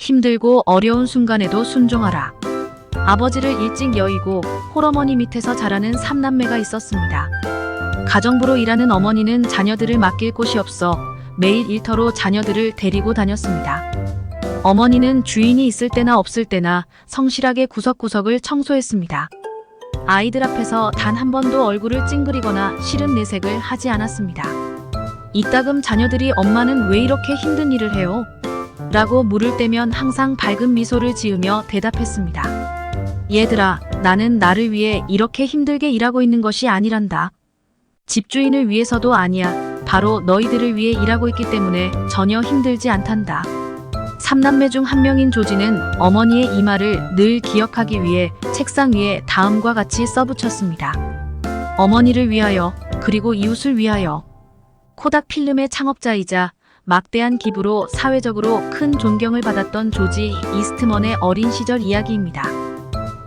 힘들고 어려운 순간에도 순종하라. 아버지를 일찍 여의고 홀어머니 밑에서 자라는 3남매가 있었습니다. 가정부로 일하는 어머니는 자녀들을 맡길 곳이 없어 매일 일터로 자녀들을 데리고 다녔습니다. 어머니는 주인이 있을 때나 없을 때나 성실하게 구석구석을 청소했습니다. 아이들 앞에서 단 한 번도 얼굴을 찡그리거나 싫은 내색을 하지 않았습니다. 이따금 자녀들이 엄마는 왜 이렇게 힘든 일을 해요? 라고 물을 때면 항상 밝은 미소를 지으며 대답했습니다. 얘들아, 나는 나를 위해 이렇게 힘들게 일하고 있는 것이 아니란다. 집주인을 위해서도 아니야. 바로 너희들을 위해 일하고 있기 때문에 전혀 힘들지 않단다. 3남매 중 한 명인 조지는 어머니의 이 말을 늘 기억하기 위해 책상 위에 다음과 같이 써붙였습니다. 어머니를 위하여, 그리고 이웃을 위하여. 코닥 필름의 창업자이자 막대한 기부로 사회적으로 큰 존경을 받았던 조지 이스트먼의 어린 시절 이야기입니다.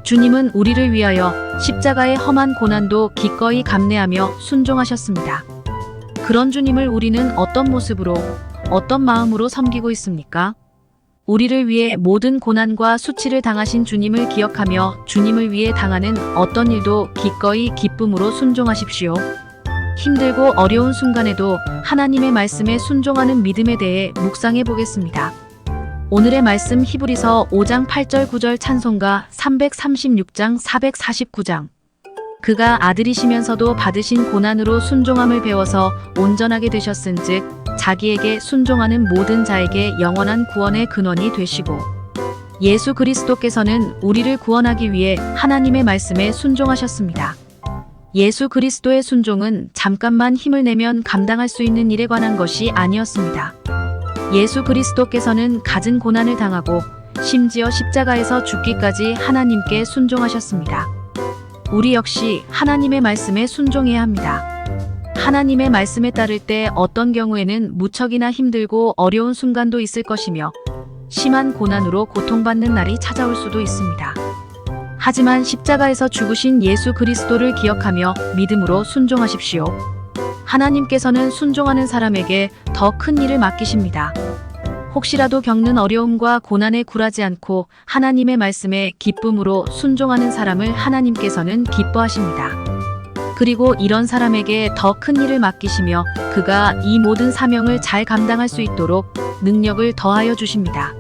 주님은 우리를 위하여 십자가의 험한 고난도 기꺼이 감내하며 순종하셨습니다. 그런 주님을 우리는 어떤 모습으로, 어떤 마음으로 섬기고 있습니까? 우리를 위해 모든 고난과 수치를 당하신 주님을 기억하며 주님을 위해 당하는 어떤 일도 기꺼이 기쁨으로 순종하십시오. 힘들고 어려운 순간에도 하나님의 말씀에 순종하는 믿음에 대해 묵상해 보겠습니다. 오늘의 말씀 히브리서 5장 8절 9절 찬송가 336장 449장. 그가 아들이시면서도 받으신 고난으로 순종함을 배워서 온전하게 되셨은즉 자기에게 순종하는 모든 자에게 영원한 구원의 근원이 되시고 예수 그리스도께서는 우리를 구원하기 위해 하나님의 말씀에 순종하셨습니다. 예수 그리스도의 순종은 잠깐만 힘을 내면 감당할 수 있는 일에 관한 것이 아니었습니다. 예수 그리스도께서는 갖은 고난을 당하고 심지어 십자가에서 죽기까지 하나님께 순종하셨습니다. 우리 역시 하나님의 말씀에 순종해야 합니다. 하나님의 말씀에 따를 때 어떤 경우에는 무척이나 힘들고 어려운 순간도 있을 것이며 심한 고난으로 고통받는 날이 찾아올 수도 있습니다. 하지만 십자가에서 죽으신 예수 그리스도를 기억하며 믿음으로 순종하십시오. 하나님께서는 순종하는 사람에게 더 큰 일을 맡기십니다. 혹시라도 겪는 어려움과 고난에 굴하지 않고 하나님의 말씀에 기쁨으로 순종하는 사람을 하나님께서는 기뻐하십니다. 그리고 이런 사람에게 더 큰 일을 맡기시며 그가 이 모든 사명을 잘 감당할 수 있도록 능력을 더하여 주십니다.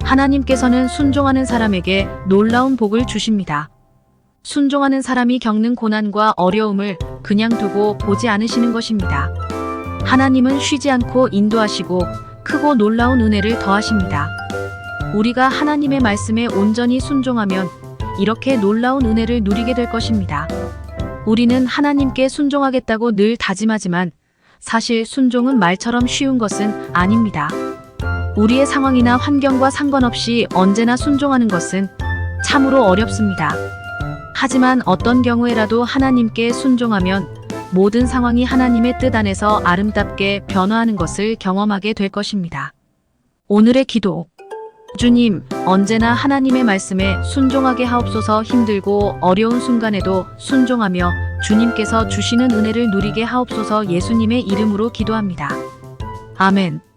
하나님께서는 순종하는 사람에게 놀라운 복을 주십니다. 순종하는 사람이 겪는 고난과 어려움을 그냥 두고 보지 않으시는 것입니다. 하나님은 쉬지 않고 인도하시고 크고 놀라운 은혜를 더하십니다. 우리가 하나님의 말씀에 온전히 순종하면 이렇게 놀라운 은혜를 누리게 될 것입니다. 우리는 하나님께 순종하겠다고 늘 다짐하지만 사실 순종은 말처럼 쉬운 것은 아닙니다. 우리의 상황이나 환경과 상관없이 언제나 순종하는 것은 참으로 어렵습니다. 하지만 어떤 경우에라도 하나님께 순종하면 모든 상황이 하나님의 뜻 안에서 아름답게 변화하는 것을 경험하게 될 것입니다. 오늘의 기도. 주님, 언제나 하나님의 말씀에 순종하게 하옵소서. 힘들고 어려운 순간에도 순종하며 주님께서 주시는 은혜를 누리게 하옵소서. 예수님의 이름으로 기도합니다. 아멘.